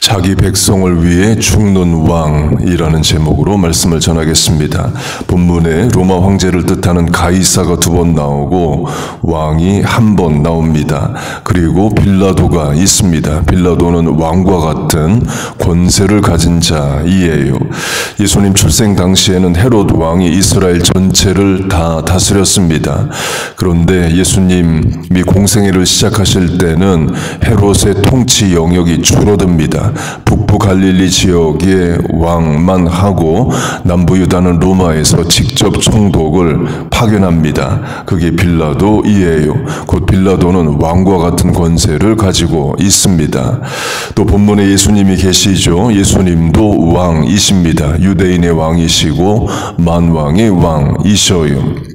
자기 백성을 위해 죽는 왕이라는 제목으로 말씀을 전하겠습니다. 본문에 로마 황제를 뜻하는 가이사가 2번 나오고 왕이 1번 나옵니다. 그리고 빌라도가 있습니다. 빌라도는 왕과 같은 권세를 가진 자이에요. 예수님 출생 당시에는 헤롯 왕이 이스라엘 전체를 다 다스렸습니다. 그런데 예수님이 공생애를 시작하실 때는 헤롯의 통치 영역이 줄어듭니다. 북부 갈릴리 지역의 왕만 하고 남부 유다는 로마에서 직접 총독을 파견합니다. 그게 빌라도이에요. 곧 빌라도는 왕과 같은 권세를 가지고 있습니다. 또 본문에 예수님이 계시죠. 예수님도 왕이십니다. 유대인의 왕이시고 만왕의 왕이셔요.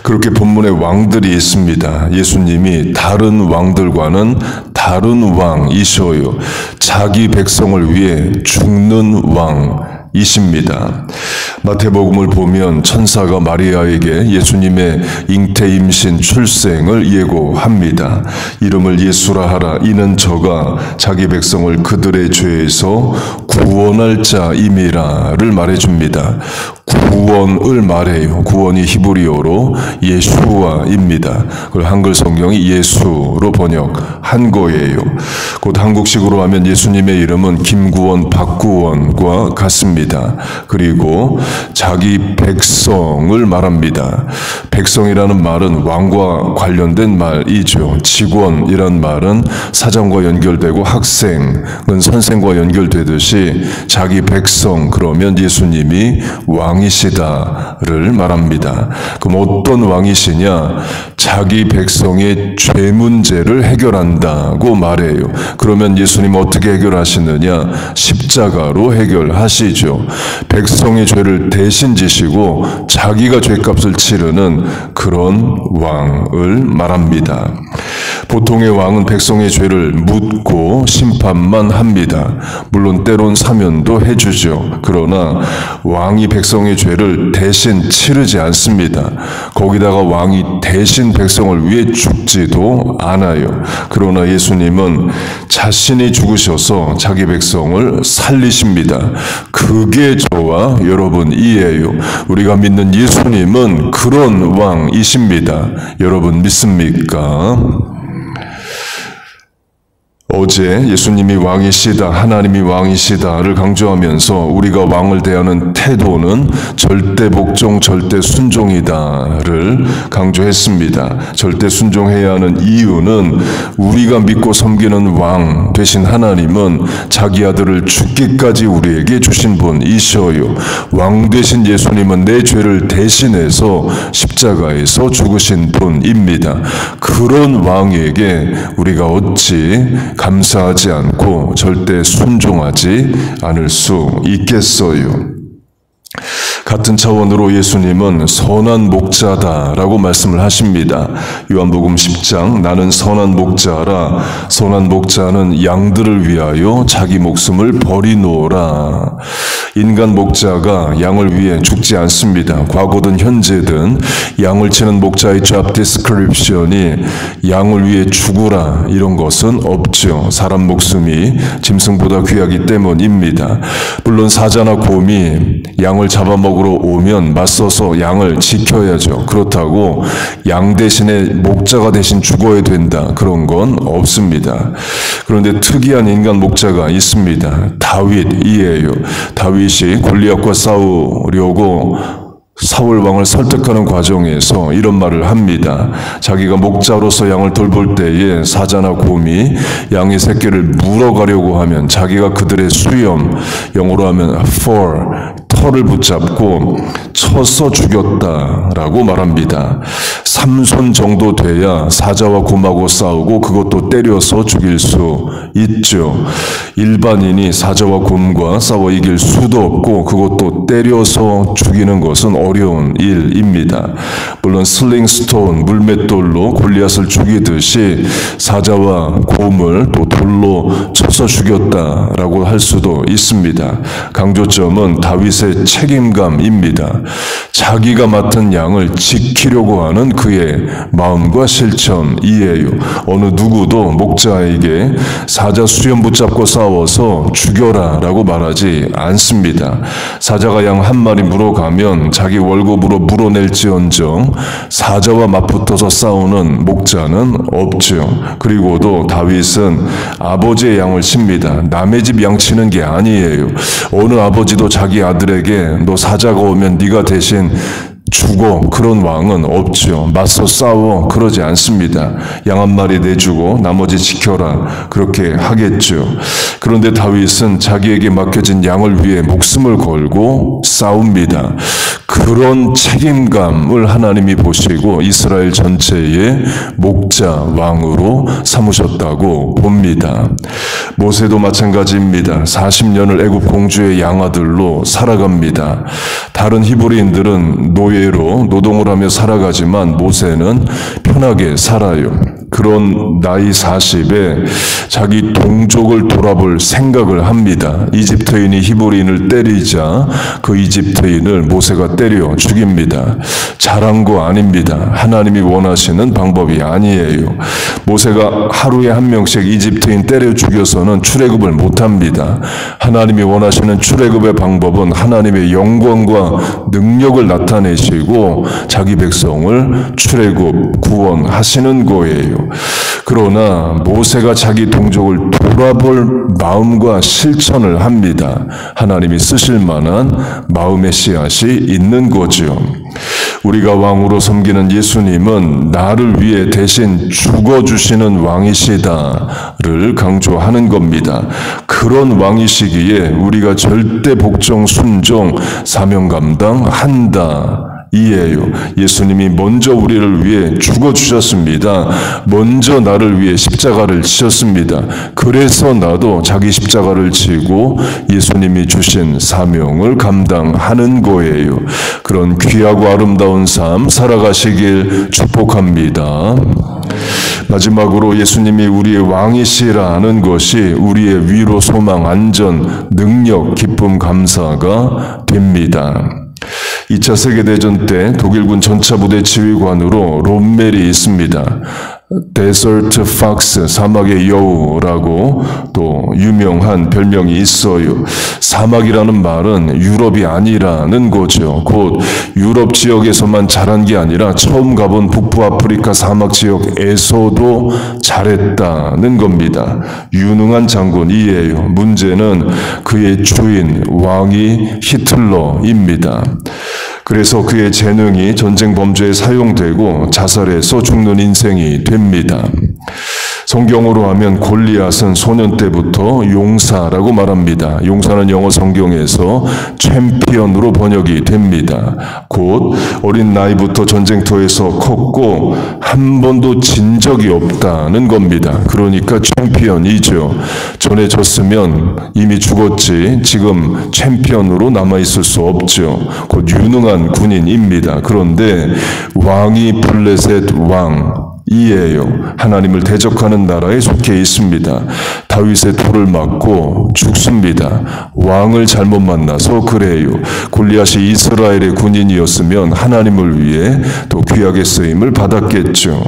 그렇게 본문에 왕들이 있습니다. 예수님이 다른 왕들과는 다른 왕이셔요. 자기 백성을 위해 죽는 왕이십니다. 마태복음을 보면 천사가 마리아에게 예수님의 잉태 임신 출생을 예고합니다. 이름을 예수라 하라. 이는 저가 자기 백성을 그들의 죄에서 구원할 자임이라를 말해줍니다. 구원을 말해요. 구원이 히브리어로 예슈아입니다. 그걸 한글 성경이 예수로 번역한 거예요. 곧 한국식으로 하면 예수님의 이름은 김구원, 박구원과 같습니다. 그리고 자기 백성을 말합니다. 백성이라는 말은 왕과 관련된 말이죠. 직원이란 말은 사장과 연결되고 학생은 선생과 연결되듯이 자기 백성 그러면 예수님이 왕이시다를 말합니다. 그럼 어떤 왕이시냐? 자기 백성의 죄 문제를 해결한다고 말해요. 그러면 예수님 어떻게 해결하시느냐? 십자가로 해결하시죠. 백성의 죄를 대신 지시고 자기가 죄값을 치르는 그런 왕을 말합니다. 보통의 왕은 백성의 죄를 묻고 심판만 합니다. 물론 때론 사면도 해주죠. 그러나 왕이 백성의 죄를 대신 치르지 않습니다. 거기다가 왕이 대신 백성을 위해 죽지도 않아요. 그러나 예수님은 자신이 죽으셔서 자기 백성을 살리십니다. 그게 저와 여러분이에요. 우리가 믿는 예수님은 그런 왕이십니다. 여러분 믿습니까? 어제 예수님이 왕이시다, 하나님이 왕이시다를 강조하면서 우리가 왕을 대하는 태도는 절대 복종, 절대 순종이다를 강조했습니다. 절대 순종해야 하는 이유는 우리가 믿고 섬기는 왕 되신 하나님은 자기 아들을 죽기까지 우리에게 주신 분이셔요. 왕 되신 예수님은 내 죄를 대신해서 십자가에서 죽으신 분입니다. 그런 왕에게 우리가 어찌 감사하지 않고 절대 순종하지 않을 수 있겠어요. 같은 차원으로 예수님은 선한 목자다라고 말씀을 하십니다. 요한복음 10장 나는 선한 목자라. 선한 목자는 양들을 위하여 자기 목숨을 버리노라. 인간 목자가 양을 위해 죽지 않습니다. 과거든 현재든 양을 치는 목자의 job description이 양을 위해 죽으라 이런 것은 없죠. 사람 목숨이 짐승보다 귀하기 때문입니다. 물론 사자나 곰이 양을 잡아먹으러 오면 맞서서 양을 지켜야죠. 그렇다고 양 대신에 목자가 대신 죽어야 된다. 그런 건 없습니다. 그런데 특이한 인간 목자가 있습니다. 다윗이에요. 다윗이 골리앗과 싸우려고 사울 왕을 설득하는 과정에서 이런 말을 합니다. 자기가 목자로서 양을 돌볼 때에 사자나 곰이 양의 새끼를 물어가려고 하면 자기가 그들의 수염, 영어로 하면 fur, 털을 붙잡고 쳐서 죽였다라고 말합니다. 3손 정도 돼야 사자와 곰하고 싸우고 그것도 때려서 죽일 수 있죠. 일반인이 사자와 곰과 싸워 이길 수도 없고 그것도 때려서 죽이는 것은 어려운 일입니다. 물론 슬링스톤, 물맷돌로 골리앗을 죽이듯이 사자와 곰을 또 돌로 쳐서 죽였다라고 할 수도 있습니다. 강조점은 다윗의 책임감입니다. 자기가 맡은 양을 지키려고 하는 그의 마음과 실천이에요. 어느 누구도 목자에게 사자 수염 붙잡고 싸워서 죽여라 라고 말하지 않습니다. 사자가 양 한 마리 물어가면 자기 월급으로 물어낼지언정 사자와 맞붙어서 싸우는 목자는 없죠. 그리고도 다윗은 아버지의 양을 칩니다. 남의 집 양 치는 게 아니에요. 어느 아버지도 자기 아들에게 너 사자가 오면 네가 대신 죽어, 그런 왕은 없죠. 맞서 싸워, 그러지 않습니다. 양 한 마리 내주고 나머지 지켜라, 그렇게 하겠죠. 그런데 다윗은 자기에게 맡겨진 양을 위해 목숨을 걸고 싸웁니다. 그런 책임감을 하나님이 보시고 이스라엘 전체의 목자 왕으로 삼으셨다고 봅니다. 모세도 마찬가지입니다. 40년을 애굽 공주의 양아들로 살아갑니다. 다른 히브리인들은 노예로 노동을 하며 살아가지만 모세는 편하게 살아요. 그런 나이 40에 자기 동족을 돌아볼 생각을 합니다. 이집트인이 히브리인을 때리자 그 이집트인을 모세가 때려 죽입니다. 잘한 거 아닙니다. 하나님이 원하시는 방법이 아니에요. 모세가 하루에 한 명씩 이집트인 때려 죽여서는 출애굽을 못합니다. 하나님이 원하시는 출애굽의 방법은 하나님의 영광과 능력을 나타내시고 자기 백성을 출애굽 구원하시는 거예요. 그러나 모세가 자기 동족을 돌아볼 마음과 실천을 합니다. 하나님이 쓰실 만한 마음의 씨앗이 있는 거죠. 우리가 왕으로 섬기는 예수님은 나를 위해 대신 죽어주시는 왕이시다를 강조하는 겁니다. 그런 왕이시기에 우리가 절대 복종, 순종, 사명 감당한다. 이에요. 예수님이 먼저 우리를 위해 죽어주셨습니다. 먼저 나를 위해 십자가를 지셨습니다. 그래서 나도 자기 십자가를 지고 예수님이 주신 사명을 감당하는 거예요. 그런 귀하고 아름다운 삶 살아가시길 축복합니다. 마지막으로 예수님이 우리의 왕이시라는 것이 우리의 위로, 소망, 안전, 능력, 기쁨, 감사가 됩니다. 2차 세계대전 때 독일군 전차부대 지휘관으로 롬멜이 있습니다. 데서트 팍스, 사막의 여우라고 또 유명한 별명이 있어요. 사막이라는 말은 유럽이 아니라는 거죠. 곧 유럽 지역에서만 잘한 게 아니라 처음 가본 북부 아프리카 사막 지역에서도 잘했다는 겁니다. 유능한 장군이에요. 문제는 그의 주인, 왕이 히틀러입니다. 그래서 그의 재능이 전쟁 범죄에 사용되고 자살해서 죽는 인생이 됩니다. 성경으로 하면 골리앗은 소년 때부터 용사라고 말합니다. 용사는 영어 성경에서 챔피언으로 번역이 됩니다. 곧 어린 나이부터 전쟁터에서 컸고 한 번도 진 적이 없다는 겁니다. 그러니까 챔피언이죠. 전에 졌으면 이미 죽었지 지금 챔피언으로 남아있을 수 없죠. 곧 유능한 군인입니다. 그런데 왕이 블레셋 왕 이에요. 하나님을 대적하는 나라에 속해 있습니다. 다윗의 돌을 맞고 죽습니다. 왕을 잘못 만나서 그래요. 골리앗이 이스라엘의 군인이었으면 하나님을 위해 더 귀하게 쓰임을 받았겠죠.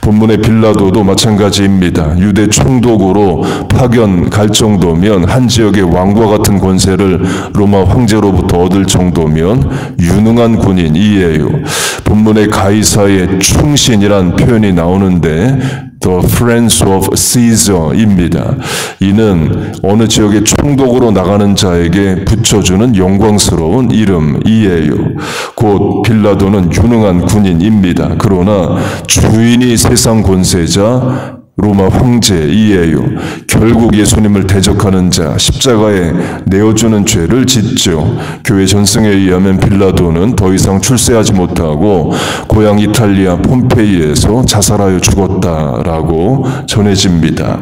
본문의 빌라도도 마찬가지입니다. 유대 총독으로 파견 갈 정도면 한 지역의 왕과 같은 권세를 로마 황제로부터 얻을 정도면 유능한 군인이에요. 본문의 가이사의 충신이란 표현이 나오는데 The Friends of Caesar입니다. 이는 어느 지역의 총독으로 나가는 자에게 붙여주는 영광스러운 이름이에요. 곧 빌라도는 유능한 군인입니다. 그러나 주인이 세상 권세자 로마 황제이에요. 결국 예수님을 대적하는 자, 십자가에 내어주는 죄를 짓죠. 교회 전승에 의하면 빌라도는 더 이상 출세하지 못하고 고향 이탈리아 폼페이에서 자살하여 죽었다라고 전해집니다.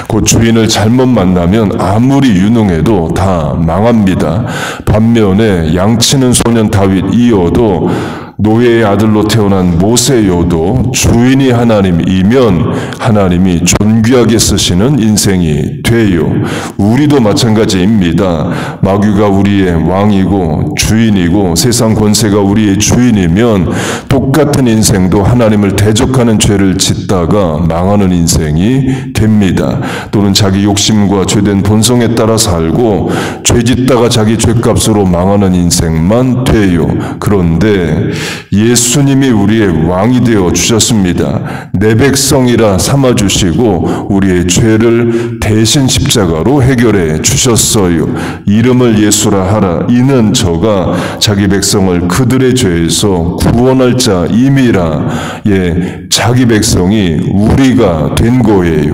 그 주인을 잘못 만나면 아무리 유능해도 다 망합니다. 반면에 양치는 소년 다윗 이어도 노예의 아들로 태어난 모세여도 주인이 하나님이면 하나님이 존귀하게 쓰시는 인생이 돼요. 우리도 마찬가지입니다. 마귀가 우리의 왕이고 주인이고 세상 권세가 우리의 주인이면 똑같은 인생도 하나님을 대적하는 죄를 짓다가 망하는 인생이 됩니다. 또는 자기 욕심과 죄된 본성에 따라 살고 죄 짓다가 자기 죄값으로 망하는 인생만 돼요. 그런데 예수님이 우리의 왕이 되어 주셨습니다. 내 백성이라 삼아주시고 우리의 죄를 대신 십자가로 해결해 주셨어요. 이름을 예수라 하라. 이는 저가 자기 백성을 그들의 죄에서 구원할 자임이라. 예, 자기 백성이 우리가 된 거예요.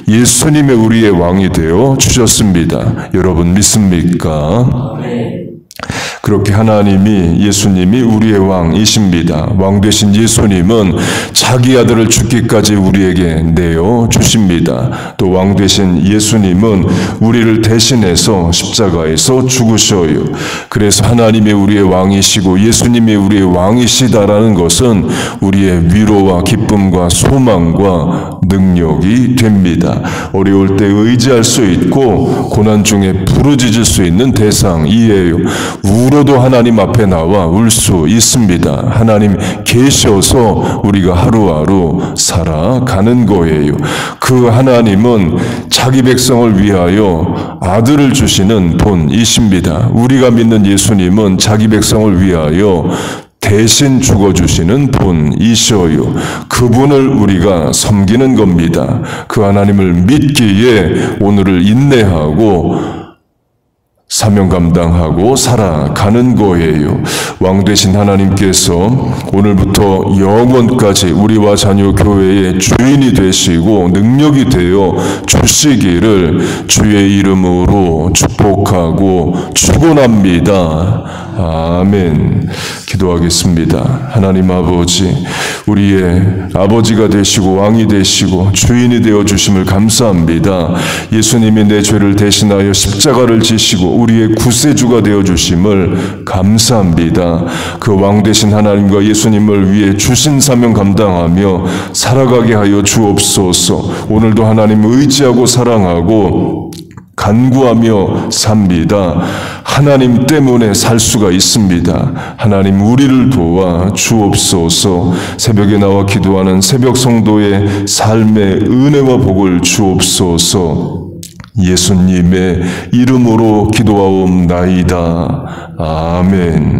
예수님이 우리의 왕이 되어 주셨습니다. 여러분 믿습니까? 그렇게 하나님이 예수님이 우리의 왕이십니다. 왕 되신 예수님은 자기 아들을 죽기까지 우리에게 내어 주십니다. 또 왕 되신 예수님은 우리를 대신해서 십자가에서 죽으셔요. 그래서 하나님이 우리의 왕이시고 예수님이 우리의 왕이시다라는 것은 우리의 위로와 기쁨과 소망과 능력이 됩니다. 어려울 때 의지할 수 있고 고난 중에 부르짖을 수 있는 대상이에요. 울어도 하나님 앞에 나와 울 수 있습니다. 하나님 계셔서 우리가 하루하루 살아가는 거예요. 그 하나님은 자기 백성을 위하여 아들을 주시는 분이십니다. 우리가 믿는 예수님은 자기 백성을 위하여 대신 죽어주시는 분이셔요. 그분을 우리가 섬기는 겁니다. 그 하나님을 믿기에 오늘을 인내하고 사명 감당하고 살아가는 거예요. 왕 되신 하나님께서 오늘부터 영원까지 우리와 자녀 교회의 주인이 되시고 능력이 되어 주시기를 주의 이름으로 축복하고 축원합니다. 아멘. 기도하겠습니다. 하나님 아버지, 우리의 아버지가 되시고 왕이 되시고 주인이 되어 주심을 감사합니다. 예수님이 내 죄를 대신하여 십자가를 지시고 우리의 구세주가 되어 주심을 감사합니다. 그 왕 되신 하나님과 예수님을 위해 주신 사명 감당하며 살아가게 하여 주옵소서. 오늘도 하나님 의지하고 사랑하고 간구하며 삽니다. 하나님 때문에 살 수가 있습니다. 하나님 우리를 도와 주옵소서. 새벽에 나와 기도하는 새벽 성도의 삶의 은혜와 복을 주옵소서. 예수님의 이름으로 기도하옵나이다. 아멘.